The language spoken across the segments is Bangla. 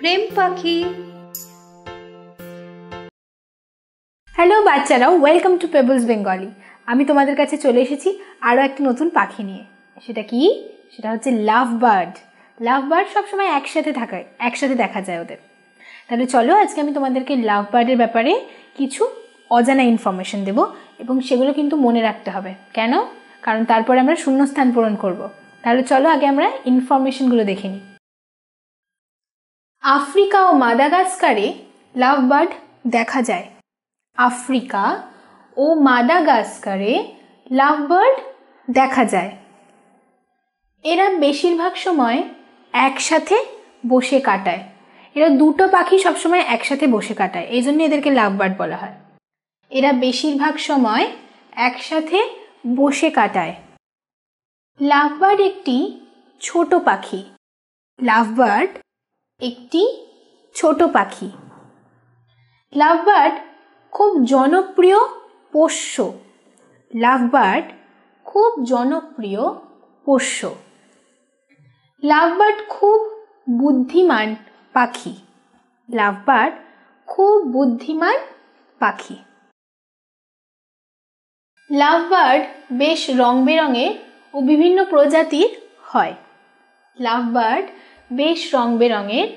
প্রেম পাখি। হ্যালো বাচ্চারাও, ওয়েলকাম টু পেবলস বেঙ্গলি। আমি তোমাদের কাছে চলে এসেছি আরও একটা নতুন পাখি নিয়ে। সেটা কি? সেটা হচ্ছে লাভ বার্ড। লাভ বার্ড সবসময় একসাথে দেখা যায় ওদের। তাহলে চলো, আজকে আমি তোমাদেরকে লাভ বার্ডের ব্যাপারে কিছু অজানা ইনফরমেশন দেব এবং সেগুলো কিন্তু মনে রাখতে হবে। কেন? কারণ তারপরে আমরা শূন্যস্থান পূরণ করব। তাহলে চলো আগে আমরা ইনফরমেশনগুলো দেখে নিই। আফ্রিকা ও মাদাগাস্কারে লাভ বার্ড দেখা যায়। আফ্রিকা ও মাদাগাস্কারে লাভ বার্ড দেখা যায়। এরা বেশিরভাগ সময় একসাথে বসে কাটায়। এরা দুটো পাখি সবসময় একসাথে বসে কাটায়, এই জন্য এদেরকে লাভ বার্ড বলা হয়। এরা বেশিরভাগ সময় একসাথে বসে কাটায়। লাভ বার্ড একটি ছোট পাখি। লাভ বার্ড একটি ছোট পাখি। লাভ বার্ড খুব জনপ্রিয় পোষ্য। লাভ বার্ড খুব জনপ্রিয় পোষ্য। লাভ বার্ড খুব বুদ্ধিমান পাখি। লাভ বার্ড খুব বুদ্ধিমান পাখি। লাভ বার্ড বেশ রং বেরঙের ও বিভিন্ন প্রজাতির হয়। লাভ বার্ড বেশ রং বেরঙের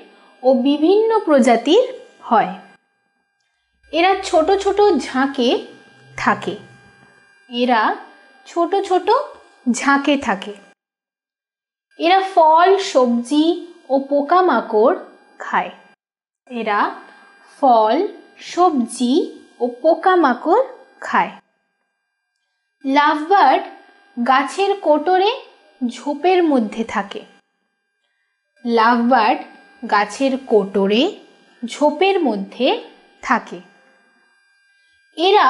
ও বিভিন্ন প্রজাতির হয়। এরা ছোট ছোট ঝাঁকে থাকে। এরা ছোট ছোট ঝাঁকে থাকে। এরা ফল, সবজি ও পোকামাকড় খায়। এরা ফল, সবজি ও পোকামাকড় খায়। লাভ বার্ড গাছের কোটরে ঝোপের মধ্যে থাকে। লাভ বার্ড গাছের কোটরে ঝোপের মধ্যে থাকে। এরা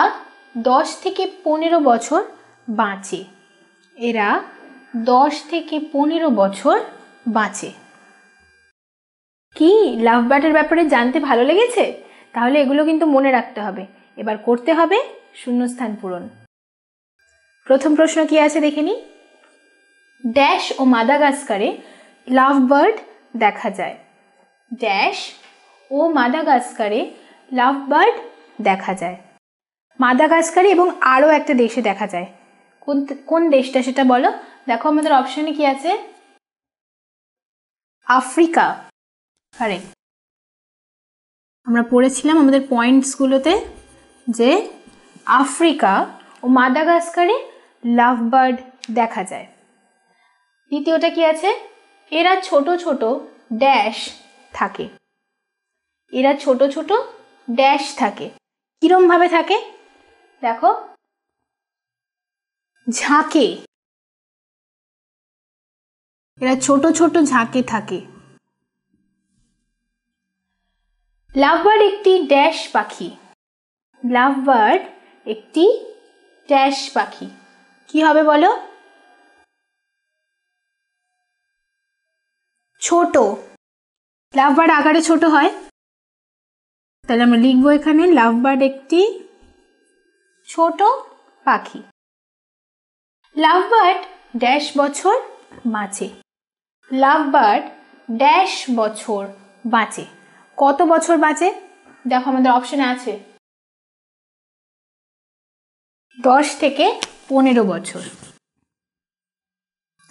10 থেকে 15 বছর বাঁচে। এরা 10 থেকে 15 বছর বাঁচে। কি লাভ বার্ডের ব্যাপারে জানতে ভালো লেগেছে? তাহলে এগুলো কিন্তু মনে রাখতে হবে। এবার করতে হবে শূন্যস্থান পূরণ। প্রথম প্রশ্ন কি আছে দেখে নিই। ড্যাশ ও মাদাগাস্কারে লাভ বার্ড দেখা যায়। ড্যাশ ও মাদাগাস্কারে লাভ বার্ড দেখা যায়। মাদাগাস্কারে এবং আরও একটা দেশে দেখা যায়। কোন দেশটা সেটা বলো? দেখো আমাদের অপশনে কি আছে? আফ্রিকা। কারেক্ট। আমরা পড়েছিলাম আমাদের পয়েন্টসগুলোতে যে আফ্রিকা ও মাদাগাস্কারে লাভ বার্ড দেখা যায়। দ্বিতীয়টা কি আছে? এরা ছোট ছোট ড্যাশ থাকে। এরা ছোট ছোট ড্যাশ থাকে। কিরম ভাবে থাকে? দেখো, ঝাঁকে। এরা ছোট ছোট ঝাঁকে থাকে। লাভ বার্ড একটি ড্যাশ পাখি। লাভ বার্ড একটি ড্যাশ পাখি। কি হবে বলো? ছোট। লাভ বার্ড আকারে ছোট হয়। তাহলে আমরা লিখবো এখানে লাভ বার্ড একটি ছোট পাখি। লাভ বার্ড ড্যাশ বছর বাঁচে। লাভ বার্ড ড্যাশ বছর বাঁচে। কত বছর বাঁচে? দেখো আমাদের অপশনে আছে 10 থেকে 15 বছর।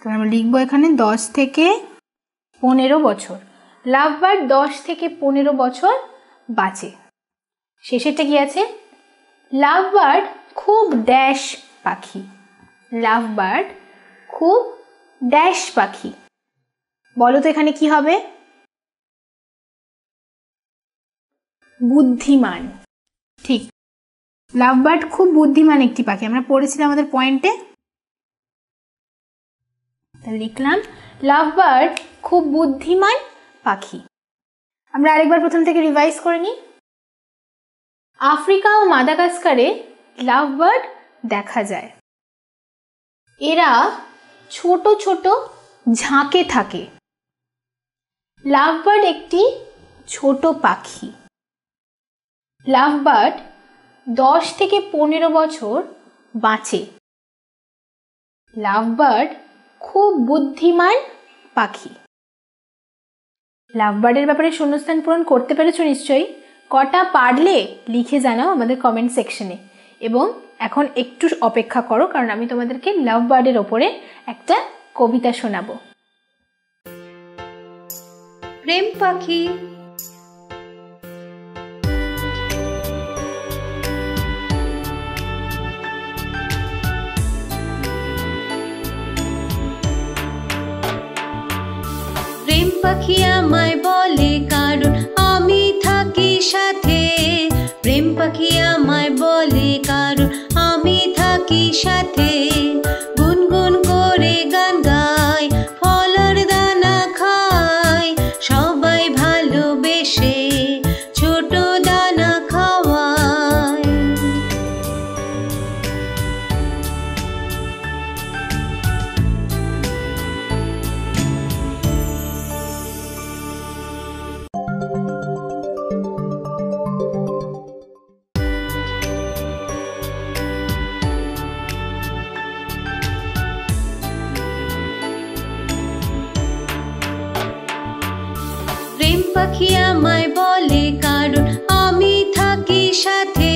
তো আমরা লিখবো এখানে 10 থেকে 15 বছর। লাভ বার্ড 10 থেকে 15 বছর বাঁচে। শেষেরটা কি আছে? লাভ বার্ড খুব ড্যাশ পাখি। লাভ বার্ড খুব ড্যাশ পাখি। বলো তো এখানে কি হবে? বুদ্ধিমান। ঠিক, লাভ বার্ড খুব বুদ্ধিমান একটি পাখি। আমরা পড়েছিলাম আমাদের পয়েন্টে। লিখলাম লাভ বার্ড খুব বুদ্ধিমান পাখি। আমরা আরেকবার প্রথম থেকে রিভাইজ করে নিই। আফ্রিকা ও মাদাগাস্কারে লাভ বার্ড দেখা যায়। এরা ছোট ছোট ঝাঁকে থাকে। লাভ বার্ড একটি ছোট পাখি। লাভ বার্ড 10 থেকে 15 বছর বাঁচে। লাভ বার্ড খুব বুদ্ধিমান পাখি। লাভ বার্ডের ব্যাপারে শূন্যস্থান পূরণ করতে পেরেছো নিশ্চয়ই। কটা পারলে লিখে জানাও আমাদের কমেন্ট সেকশনে। এবং এখন একটু অপেক্ষা করো, কারণ আমি তোমাদেরকে লাভ বার্ডের ওপরে একটা কবিতা শোনাবো। প্রেম পাখি। প্রেম পাখি আমায় বলে কারণ আমি থাকি সাথে। প্রেম পাখি আমায় বলে কারণ আমি থাকি সাথে। গুনগুন করে গান গায়, ফলের দানা খায়, সবাই ভালোবেসে ছোট দানা খাওয়ায়। প্রেম পাখি আমায় বলে কারণ আমি থাকি সাথে।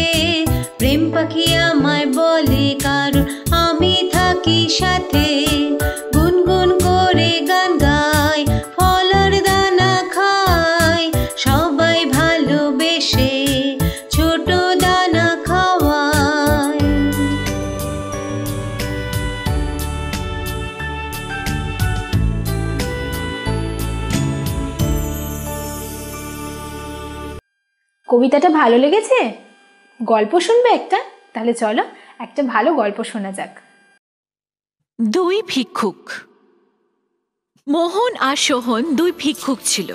প্রেম পাখি আমায় বলে কারণ আমি থাকি সাথে। গুনগুন করে গান গায়, ফলের দানা খায়, সবাই ভালোবেসে ছোট দানা খাওয়ায়। কবিতাটা ভালো লেগেছে? গল্প শুনবে একটা? তাহলে চলো একটা ভালো গল্প শোনা যাক। দুই ভিক্ষুক। মোহন আর সোহন দুই ভিক্ষুক ছিল।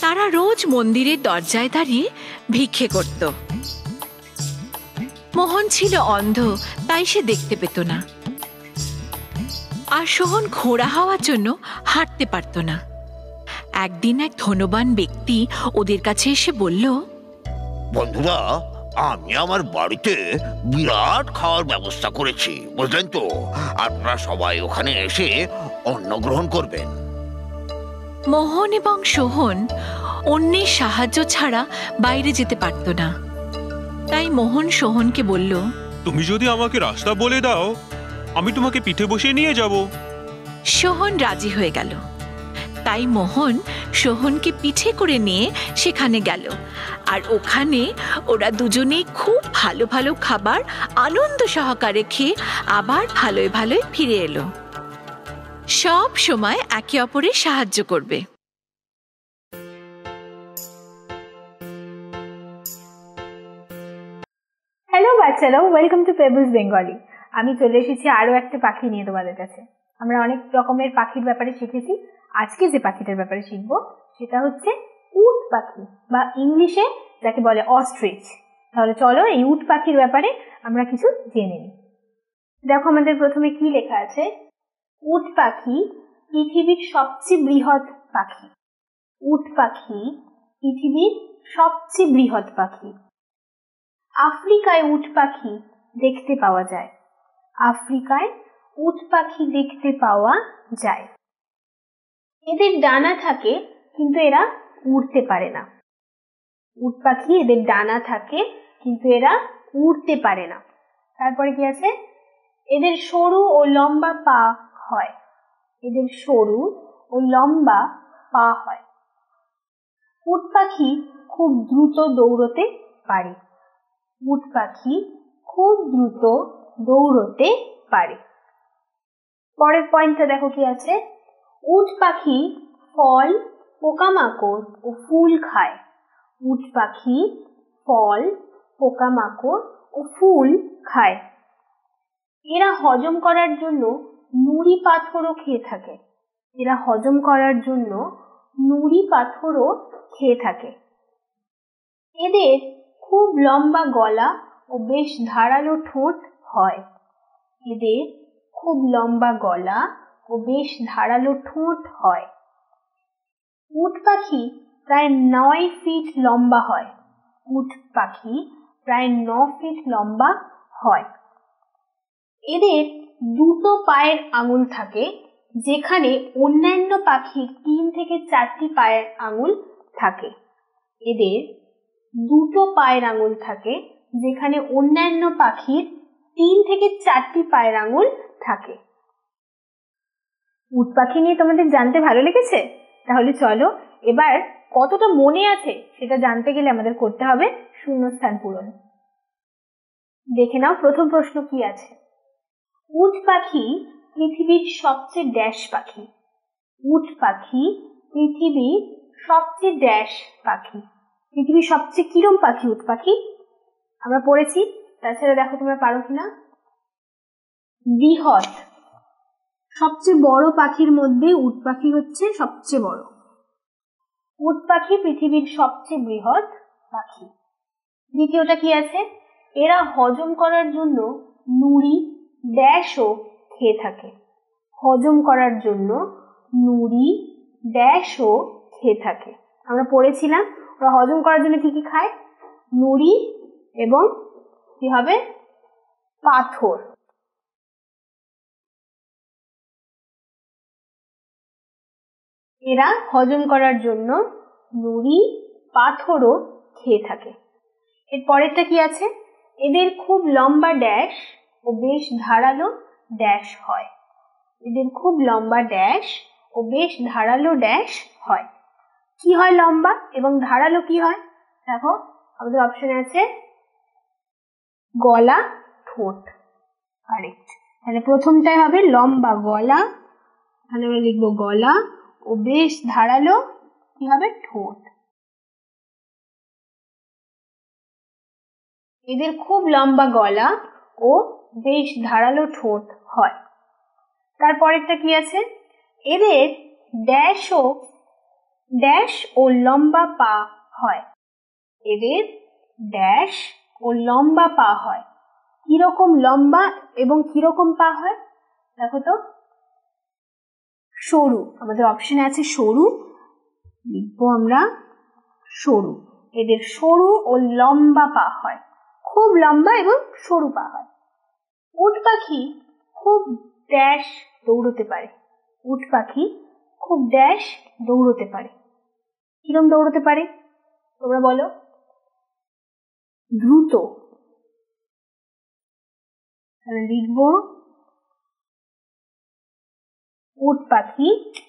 তারা রোজ মন্দিরের দরজায় দাঁড়িয়ে ভিক্ষে করত। মোহন ছিল অন্ধ, তাই সে দেখতে পেত না। আর সোহন খোঁড়া হওয়ার জন্য হাঁটতে পারত না। একদিন এক ধনবান ব্যক্তি ওদের কাছে এসে বলল, বন্ধুরা, আমি আমার বাড়িতে বিরাট খাওয়ার ব্যবস্থা করেছি, বুঝলেন তো? আপনারা সবাই ওখানে এসে অন্ন গ্রহণ করবেন। মোহন এবং সোহন অন্যের সাহায্য ছাড়া বাইরে যেতে পারত না। তাই মোহন সোহনকে বলল, তুমি যদি আমাকে রাস্তা বলে দাও, আমি তোমাকে পিঠে বসিয়ে নিয়ে যাব। সোহন রাজি হয়ে গেল। তাই মোহন সোহনকে পিঠে করে নিয়ে সেখানে গেল। আর ওখানে ওরা দুজনেই খুব ভালো ভালো খাবার আনন্দ সহকারে খেয়ে আবার ভালোই ভালোই ফিরে এলো। সব সময় একে অপরের সাহায্য করবে। হ্যালো বাচ্চারা, ওয়েলকাম টু পেবলস বেঙ্গলি। আমি চলে এসেছি আরও একটা পাখি নিয়ে তোমাদের কাছে। আমরা অনেক রকমের পাখির ব্যাপারে শিখেছি। আজকে যে পাখিটার ব্যাপারে শিখব সেটা হচ্ছে উট পাখি, বা ইংলিশে যাকে বলে অস্ট্রিচ। তাহলে চলো এই উট পাখির ব্যাপারে আমরা কিছু জেনে নিই। দেখো আমাদের প্রথমে কি লেখা আছে। উট পাখি পৃথিবীর সবচেয়ে বৃহৎ পাখি। উট পাখি পৃথিবীর সবচেয়ে বৃহৎ পাখি। আফ্রিকায় উট পাখি দেখতে পাওয়া যায়। আফ্রিকায় উট পাখি দেখতে পাওয়া যায়। এদের ডানা থাকে, কিন্তু এরা উড়তে পারে না। উট পাখি এদের ডানা থাকে, কিন্তু এরা উড়তে পারে না। তারপরে কি আছে? এদের সরু ও লম্বা পা হয়। এদের সরু ও লম্বা পা হয়। উট পাখি খুব দ্রুত দৌড়তে পারে। উট পাখি খুব দ্রুত দৌড়তে পারে। পরের পয়েন্টটা দেখো কি আছে। উট পাখি ফল, পোকামাকড় ও ফুল খায়। উট পাখি ফল, পোকামাকড় ও ফুল খায়। এরা হজম করার জন্য নুড়ি পাথরও খেয়ে থাকে। এরা হজম করার জন্য নুড়ি পাথরও খেয়ে থাকে। এদের খুব লম্বা গলা ও বেশ ধারালো ঠোঁট হয়। এদের খুব লম্বা গলা ও বেশ ধারালো ঠোঁট হয়। উট পাখি প্রায় 9 ফিট লম্বা হয়। উট পাখি প্রায় 9 ফিট লম্বা হয়। এদের দুটো পায়ের আঙুল থাকে, যেখানে অন্যান্য পাখির 3 থেকে 4টি পায়ের আঙুল থাকে। এদের 2টো পায়ের আঙুল থাকে, যেখানে অন্যান্য পাখির 3 থেকে 4টি পায়ের আঙুল থাকে। উট পাখি নিয়ে তোমাদের জানতে ভালো লেগেছে? তাহলে চলো এবার কতটা মনে আছে সেটা জানতে গেলে আমাদের করতে হবে শূন্যস্থান পূরণ। দেখে নাও প্রথম প্রশ্ন কি আছে। উট পাখি পৃথিবীর সবচেয়ে ড্যাশ পাখি। উট পাখি পৃথিবীর সবচেয়ে ড্যাশ পাখি। পৃথিবীর সবচেয়ে কিরম পাখি উট পাখি? আমরা পড়েছি। তাছাড়া দেখো তোমরা পারো কিনা। বৃহৎ, সবচেয়ে বড় পাখির মধ্যে উট পাখি হচ্ছে সবচেয়ে বড়। উট পাখি পৃথিবীর সবচেয়ে বৃহৎ পাখি। দ্বিতীয়টা কি আছে? এরা হজম করার জন্য নুড়ি ড্যাশও খেয়ে থাকে। হজম করার জন্য নুড়ি ড্যাশও খেয়ে থাকে। আমরা পড়েছিলাম ওরা হজম করার জন্য কি কি খায়? নুড়ি এবং কি হবে? পাথর। এরা হজম করার জন্য নুড়ি পাথরও খেয়ে থাকে। এর পরেরটা কি আছে? এদের খুব লম্বা ড্যাশ ও বেশ ধারালো ড্যাশ হয়। এদের খুব লম্বা ড্যাশ ও বেশ ধারালো ড্যাশ হয়। কি হয় লম্বা এবং ধারালো কি হয়? দেখো আমাদের অপশনে আছে গলা, ঠোঁট। কারেক্ট। তাহলে প্রথমটাই হবে লম্বা গলা, তাহলে আমরা লিখবো গলা, ও বেশ ধারালো কি হবে? ঠোঁট। এদের খুব লম্বা গলা ও বেশ ধারালো ঠোঁট হয়। তারপরেরটা কি আছে? এদের ড্যাশ ও লম্বা পা হয়। এদের ড্যাশ ও লম্বা পা হয়। কিরকম লম্বা এবং কিরকম পা হয়? দেখো তো, সরু। আমাদের অপশনে আছে সরু, লিখবো আমরা সরু। এদের সরু ও লম্বা পা হয়। খুব লম্বা এবং সরু পা হয়। উট পাখি খুব ড্যাশ দৌড়তে পারে। উট পাখি খুব ড্যাশ দৌড়তে পারে। কিরম দৌড়তে পারে তোমরা বলো? দ্রুত। তাহলে লিখবো উট পাখি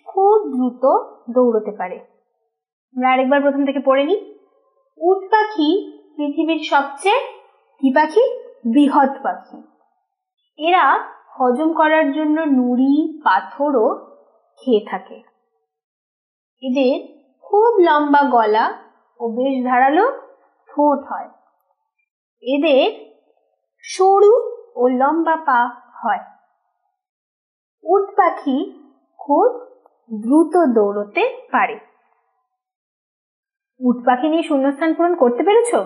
খুব দ্রুত দৌড়তে পারে। আমরা আরেকবার প্রথম থেকে পড়ে নিই। উট পাখি পৃথিবীর সবচেয়ে কি পাখি? বৃহৎ পাখি। এরা হজম করার জন্য নুড়ি পাথরও খেয়ে থাকে। এদের খুব লম্বা গলা ও বেশ ধারালো ঠোঁট হয়। এদের সরু ও লম্বা পা হয়। উট পাখি খুব দ্রুত দৌড়তে পারে। উট পাখি নিয়ে শূন্যস্থান পূরণ করতে পেরেছো?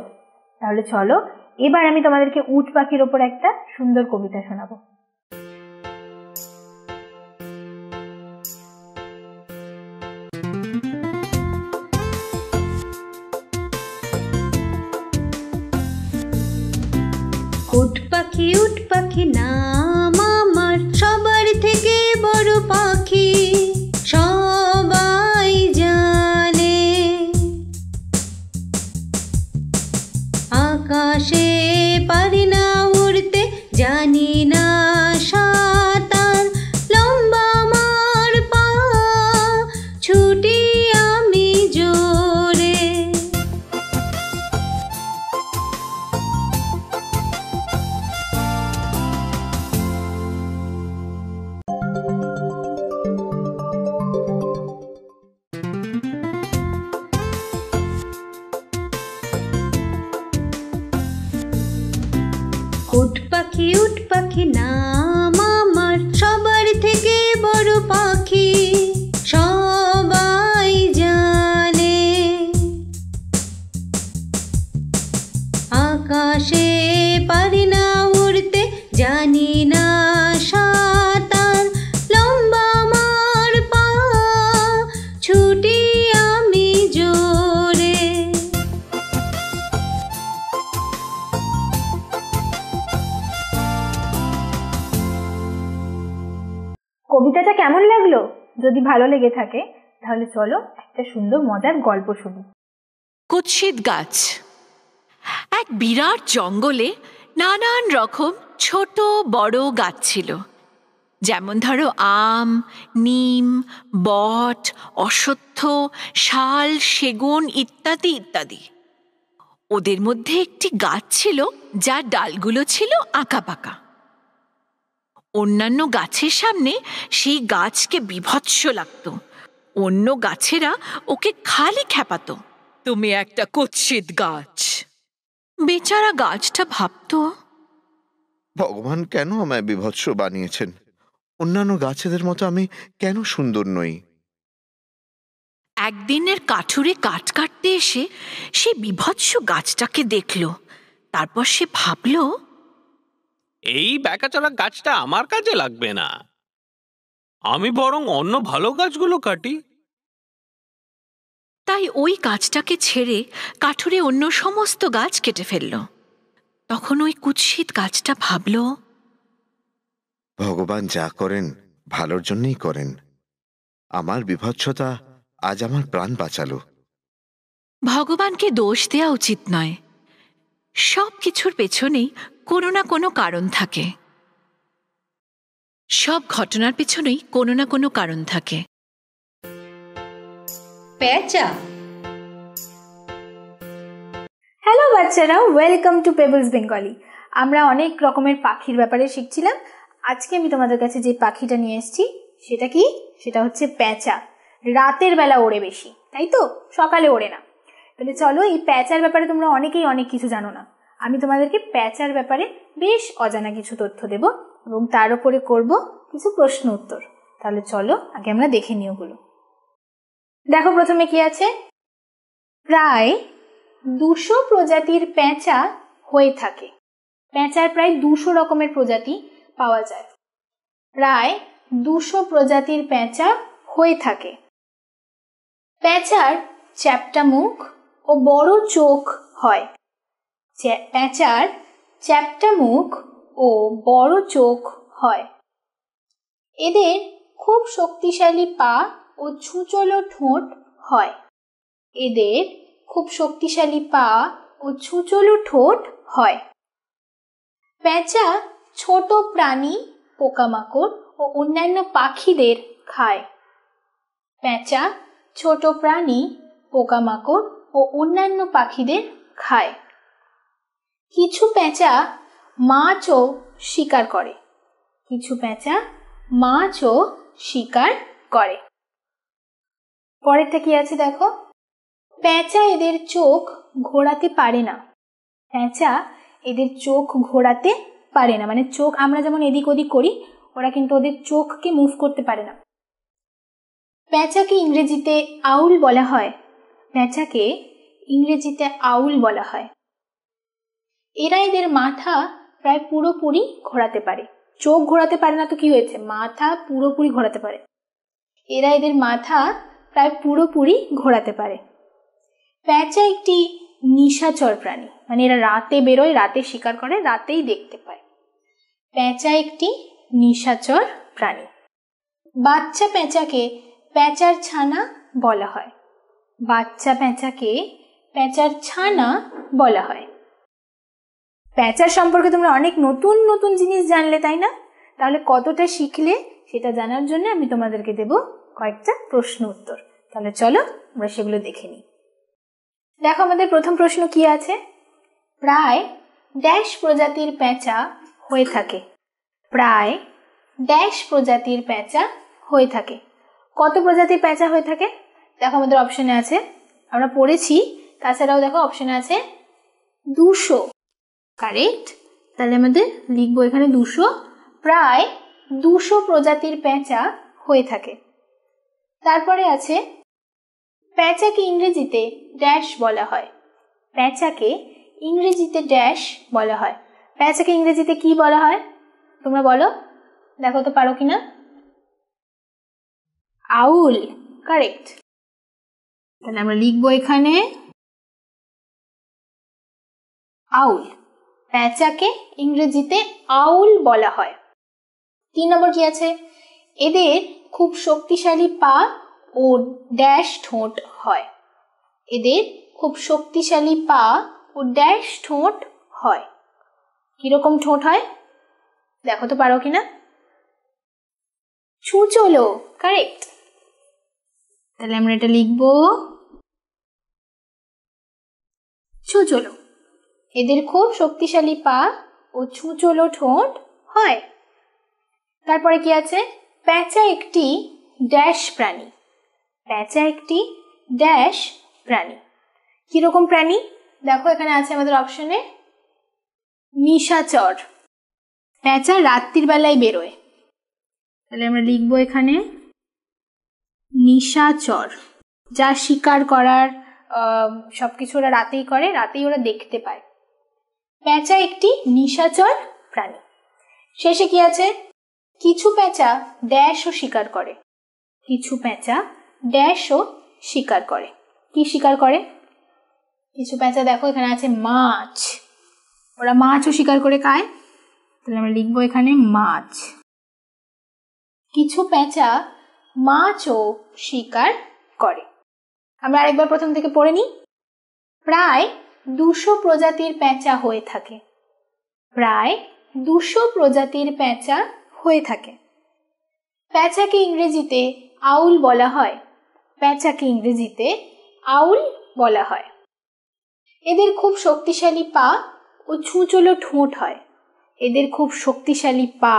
তাহলে চলো এবার আমি তোমাদেরকে উট পাখির ওপর একটা সুন্দর কবিতা শোনাবো। উট পাখি নাম আমার, সবার থেকে বড় পাখি, সবাই জানে। আকাশে পারি না উড়তে, জানি না সাঁতার, লম্বা আমার পা, ছুটি আমি জোরে। যদি ভালো লেগে থাকে তাহলে চলো একটা সুন্দর মজার গল্প শুনি। কুৎসিত গাছ। এক বিরাট জঙ্গলে নানান রকম ছোট বড় গাছ ছিল, যেমন ধরো আম, নিম, বট, অশ্বত্থ, শাল, সেগুন ইত্যাদি ইত্যাদি। ওদের মধ্যে একটি গাছ ছিল যার ডালগুলো ছিল আঁকাবাঁকা। অন্যান্য গাছের সামনে সেই গাছকে বীভৎস লাগত। অন্য গাছেরা ওকে খালি খ্যাপাতো, তুমি একটা কুৎসিত গাছ। বেচারা গাছটা ভাবতো, ভগবান কেন আমায় বিভৎস বানিয়েছেন? অন্যান্য গাছেদের মতো আমি কেন সুন্দর নই? একদিনের কাঠুরে কাঠ কাটতে এসে সে বীভৎস গাছটাকে দেখল। তারপর সে ভাবল, এই বেকাচোরা গাছটা আমার কাজে লাগবে না, আমি বরং অন্য ভালো গাছগুলো কাটি। তাই ওই গাছটাকে ছেড়ে কাঠুরে অন্য সমস্ত গাছ কেটে ফেলল। তখন ওই কুৎসিত গাছটা ভাবল, ভগবান যা করেন ভালোর জন্যই করেন। আমার বিভৎসতা আজ আমার প্রাণ বাঁচালো। ভগবানকে দোষ দেওয়া উচিত নয়। সব কিছুর পেছনেই কোনো না কোনো কারণ থাকে। সব ঘটনার পেছনেই কোনো না কোনো কারণ থাকে। পেঁচা। হ্যালো বাচ্চারা, ওয়েলকাম টু পেবলস বেঙ্গলি। আমরা অনেক রকমের পাখির ব্যাপারে শিখছিলাম। আজকে আমি তোমাদের কাছে যে পাখিটা নিয়ে এসেছি সেটা কি? সেটা হচ্ছে পেঁচা। রাতের বেলা ওড়ে বেশি, তাই তো? সকালে ওড়ে না। তাহলে চলো, এই পেঁচার ব্যাপারে তোমরা অনেকেই অনেক কিছু জানো না। আমি তোমাদেরকে পেঁচার ব্যাপারে বেশ অজানা কিছু তথ্য দেব এবং তার উপরে করব কিছু প্রশ্ন উত্তর। তাহলে চলো আগে আমরা দেখে নিই ওগুলো। দেখো প্রথমে কি আছে। প্রায় 200 প্রজাতির পেঁচা হয়ে থাকে। পেঁচার প্রায় 200 রকমের প্রজাতি পাওয়া যায়। প্রায় 200 প্রজাতির পেঁচা হয়ে থাকে। পেঁচার চ্যাপ্টা মুখ ও বড় চোখ হয়। পেঁচার চ্যাপ্টা মুখ ও বড় চোখ হয়। এদের খুব শক্তিশালী পা ও ছুঁচলো ঠোঁট হয়। এদের খুব শক্তিশালী পা ও ছুঁচলো ঠোঁট হয়। পেঁচা ছোট প্রাণী, পোকামাকড় ও অন্যান্য পাখিদের খায়। পেঁচা ছোট প্রাণী, পোকামাকড় ও অন্যান্য পাখিদের খায়। কিছু পেঁচা মাছও শিকার করে। কিছু পেঁচা মাছও শিকার করে। পরেরটা কি আছে দেখো। পেঁচা এদের চোখ ঘোরাতে পারে না। পেঁচা এদের চোখ ঘোরাতে পারে না, মানে চোখ আমরা যেমন এদিক ওদিক করি, ওরা কিন্তু ওদের চোখকে মুভ করতে পারে না। পেঁচাকে ইংরেজিতে আউল বলা হয়। পেঁচাকে ইংরেজিতে আউল বলা হয়। এরা এদের মাথা প্রায় পুরোপুরি ঘোরাতে পারে। চোখ ঘোরাতে পারে না তো কি হয়েছে, মাথা পুরোপুরি ঘোরাতে পারে। এরা এদের মাথা প্রায় পুরোপুরি ঘোরাতে পারে। পেঁচা একটি নিশাচর প্রাণী, মানে এরা রাতে বেরোয়, রাতে শিকার করে, রাতেই দেখতে পায়। পেঁচা একটি নিশাচর প্রাণী। বাচ্চা পেঁচাকে পেঁচার ছানা বলা হয়। বাচ্চা পেঁচাকে পেঁচার ছানা বলা হয়। পেঁচার সম্পর্কে তোমরা অনেক নতুন নতুন জিনিস জানলে, তাই না? তাহলে কতটা শিখলে সেটা জানার জন্য আমি তোমাদেরকে দেব কয়েকটা প্রশ্ন উত্তর। তাহলে চলো আমরা সেগুলো দেখে নিই। দেখো আমাদের প্রথম প্রশ্ন কি আছে। প্রায় ড্যাশ প্রজাতির পেঁচা হয়ে থাকে। প্রায় ড্যাশ প্রজাতির পেঁচা হয়ে থাকে। কত প্রজাতির পেঁচা হয়ে থাকে? দেখো আমাদের অপশনে আছে, আমরা পড়েছি, তাছাড়াও দেখো অপশনে আছে 200। কারেক্ট। তাহলে আমাদের লিখবো এখানে 200। প্রায় 200 প্রজাতির পেঁচা হয়ে থাকে। তারপরে আছে পেঁচাকে ইংরেজিতে ড্যাশ বলা হয়। পেঁচাকে ইংরেজিতে ড্যাশ বলা হয়। পেঁচাকে ইংরেজিতে কি বলা হয় তোমরা বলো, দেখো তো পারো কিনা। আউল। কারেক্ট। তাহলে আমরা লিখবো এখানে আউল। পেঁচাকে ইংরেজিতে আউল বলা হয়। 3 নম্বর কি আছে। এদের খুব শক্তিশালী পা ও ড্যাশ ঠোঁট হয়। এদের খুব শক্তিশালী পা ও ড্যাশ ঠোঁট হয়। কিরকম ঠোঁট হয় দেখো তো পারো কিনা? ছুঁচলো, কারেক্ট। তাহলে আমরা এটা লিখবো ছুঁচলো। এদের খুব শক্তিশালী পা ও ছুঁচলো ঠোঁট হয়। তারপরে কি আছে? প্যাঁচা একটি ড্যাশ প্রাণী। প্যাঁচা একটি ড্যাশ প্রাণী। কিরকম প্রাণী দেখো এখানে আছে আমাদের অপশনে, নিশাচর। প্যাঁচা রাত্রির বেলায় বেরোয়, তাহলে আমরা লিখবো এখানে নিশাচর। যা শিকার করার সবকিছু ওরা রাতেই করে, রাতেই ওরা দেখতে পায়। প্যাঁচা একটি নিশাচর প্রাণী। শেষে কি আছে? কিছু প্যাঁচা ড্যাশও শিকার করে। কিছু প্যাঁচা ড্যাশও শিকার করে। কি শিকার করে? কিছু প্যাঁচা দেখো এখানে আছে মাছ, ওরা মাছও শিকার করে খায়, তাহলে আমরা লিখবো এখানে মাছ। কিছু প্যাঁচা মাছও শিকার করে। আমরা আরেকবার প্রথম থেকে পড়ে নিই। প্রায় 200 প্রজাতির প্যাঁচা হয়ে থাকে। প্রায় 200 প্রজাতির প্যাঁচা হয়ে থাকে। প্যাঁচাকে ইংরেজিতে আউল বলা হয়। প্যাঁচাকে ইংরেজিতে আউল বলা হয়। এদের খুব শক্তিশালী পা ও ছুঁচলো ঠোঁট হয়। এদের খুব শক্তিশালী পা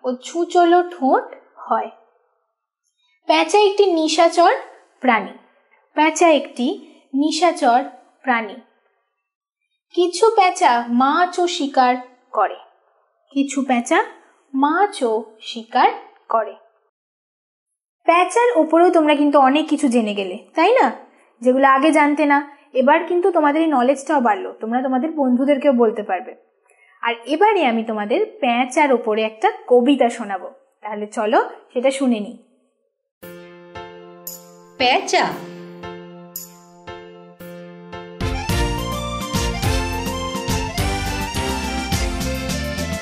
ও ছুঁচলো ঠোঁট হয়। প্যাঁচা একটি নিশাচর প্রাণী। প্যাঁচা একটি নিশাচর প্রাণী। কিছু প্যাঁচা মাছও শিকার করে। কিছু প্যাঁচা মাছও শিকার করে। প্যাঁচার ওপরেও তোমরা কিন্তু অনেক কিছু জেনে গেলে, তাই না? যেগুলো আগে জানতে না, এবার কিন্তু তোমাদের এই নলেজটাও বাড়লো, তোমরা তোমাদের বন্ধুদেরকেও বলতে পারবে। আর এবারে আমি তোমাদের প্যাঁচার ওপরে একটা কবিতা শোনাবো, তাহলে চলো সেটা শুনে নিই। প্যাঁচা।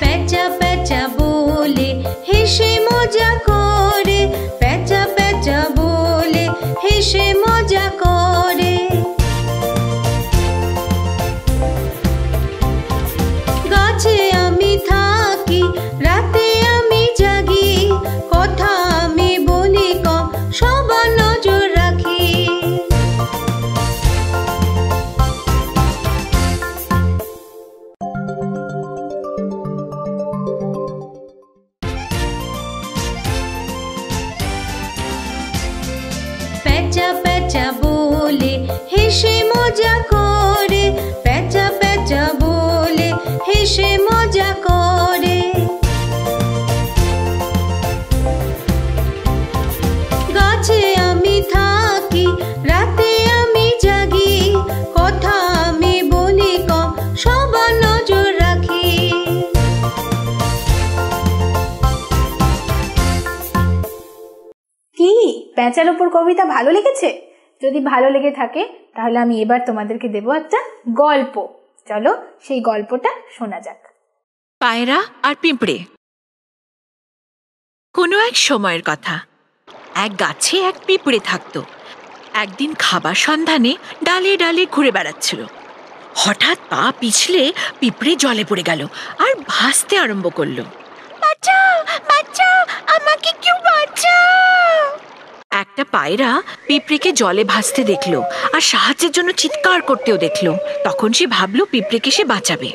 প্যাঁচা প্যাঁচা বলে হেসে মজা করে, প্যাঁচা প্যাঁচা বলে হেসে মজা করে। গাছে আমি থাকি, রাতে আমি জাগি, কথা আমি বলি কম, সবার নজর রাখি। প্যাঁচা প্যাঁচা বলে হেসে মজা করে, প্যাঁচা প্যাঁচা বলে হেসে মজা করে। গাছে আমি থাকি, রাতে আমি জাগি, কথা আমি বলি কম, সবার নজর রাখি। কি প্যাঁচার ওপর কবিতা ভালো লেগেছে? যদি ভালো লেগে থাকে তাহলে আমি এবার তোমাদেরকে দেবো একটা গল্প। চলো সেই গল্পটা শোনা যাক। পায়রা আর পিঁপড়ে। কোনো এক সময়ের কথা, এক গাছে এক পিঁপড়ে থাকতো। একদিন খাবার সন্ধানে ডালে ডালে ঘুরে বেড়াচ্ছিল। হঠাৎ পা পিছলে পিঁপড়ে জলে পড়ে গেল আর ভাসতে আরম্ভ করলো। বাঁচাও বাঁচাও, আমাকে কেউ বাঁচাও। একটা পায়রা পিঁপড়েকে জলে ভাসতে দেখলো আর সাহায্যের জন্য চিৎকার করতেও দেখলো। তখন সে ভাবলো পিঁপড়েকে সে বাঁচাবে।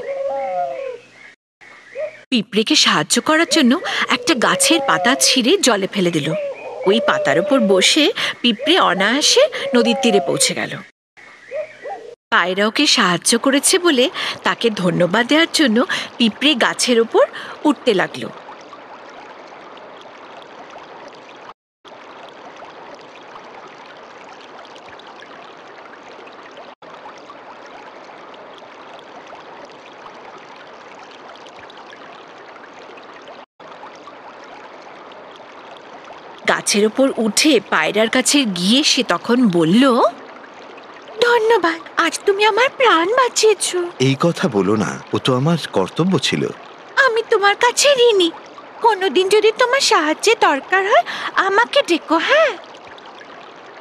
পিঁপড়েকে সাহায্য করার জন্য একটা গাছের পাতা ছিঁড়ে জলে ফেলে দিল। ওই পাতার উপর বসে পিঁপড়ে অনায়াসে নদীর তীরে পৌঁছে গেল। পায়রা ওকে সাহায্য করেছে বলে তাকে ধন্যবাদ দেওয়ার জন্য পিঁপড়ে গাছের ওপর উঠতে লাগলো। গাছের ওপর উঠে পায়রার কাছে গিয়ে সে তখন বলল, ধন্যবাদ, আজ তুমি আমার প্রাণ বাঁচিয়েছো। এই কথা বলো না, ও তো আমার কর্তব্য ছিল। আমি তোমার কাছে ঋণী। কোনোদিন যদি তোমার সাহায্যের দরকার হয় আমাকে ডেকো। হ্যাঁ,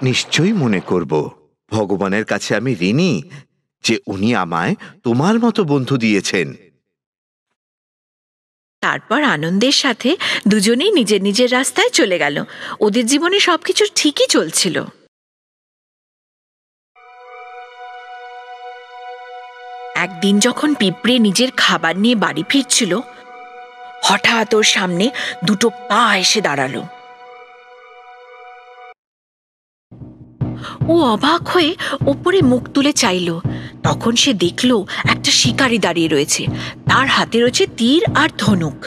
নিশ্চয়ই মনে করব। ভগবানের কাছে আমি ঋণী যে উনি আমায় তোমার মতো বন্ধু দিয়েছেন। তারপর আনন্দের সাথে দুজনেই নিজের নিজের রাস্তায় চলে গেল। ওদের জীবনে সবকিছু ঠিকই চলছিল। একদিন যখন পিঁপড়ে নিজের খাবার নিয়ে বাড়ি ফিরছিল, হঠাৎ ওর সামনে দুটো পা এসে দাঁড়ালো। ও অবাক হয়ে ওপরে মুখ তুলে চাইল। তখন সে দেখল একটা শিকারী দাঁড়িয়ে রয়েছে, তার হাতে রয়েছে তীর আর ধনুক।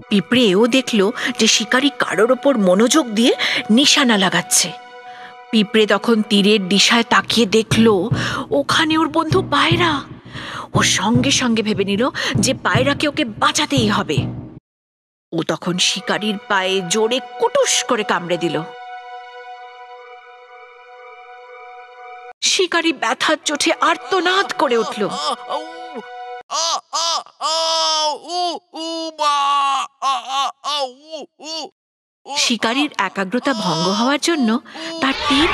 পিঁপড়ে এও দেখল যে শিকারী কারোর ওপর মনোযোগ দিয়ে নিশানা লাগাচ্ছে। পিঁপড়ে তখন তীরের দিশায় তাকিয়ে দেখল ওখানে ওর বন্ধু পায়রা। ও সঙ্গে সঙ্গে ভেবে নিল যে পায়রাকে ওকে বাঁচাতেই হবে। ও তখন শিকারীর পায়ে জোরে কুটুস করে কামড়ে দিল। শিকারী ব্যথার চোটে আর্তনাদ করে উঠল। শিকারীর একাগ্রতা ভঙ্গ হওয়ার জন্য তার তীর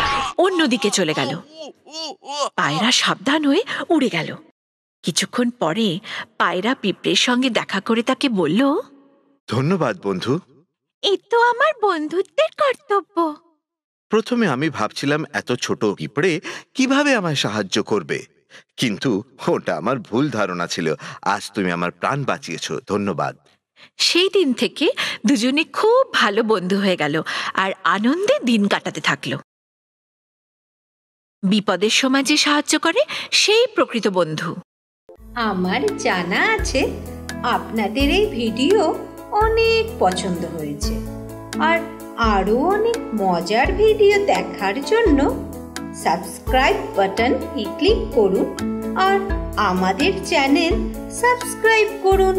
অন্যদিকে চলে গেল। পায়রা সাবধান হয়ে উড়ে গেল। কিছুক্ষণ পরে পায়রা পিঁপড়ের সঙ্গে দেখা করে তাকে বলল, ধন্যবাদ বন্ধু। এ তো আমার বন্ধুত্বের কর্তব্য। প্রথমে আমি ভাবছিলাম এত ছোট পিঁপড়ে কিভাবে আমায় সাহায্য করবে, কিন্তু ওটা আমার ভুল ধারণা ছিল। আজ তুমি আমার প্রাণ বাঁচিয়েছো, ধন্যবাদ। সেই দিন থেকে দুজনে খুব ভালো বন্ধু হয়ে গেল আর আনন্দে দিন কাটাতে থাকলো। বিপদের সময় যে সাহায্য করে সেই প্রকৃত বন্ধু। আমার জানা আছে আপনাদের এই ভিডিও অনেক পছন্দ হয়েছে, আর আরো অনেক মজার ভিডিও দেখার জন্য সাবস্ক্রাইব বাটন ক্লিক করুন আর আমাদের চ্যানেল সাবস্ক্রাইব করুন।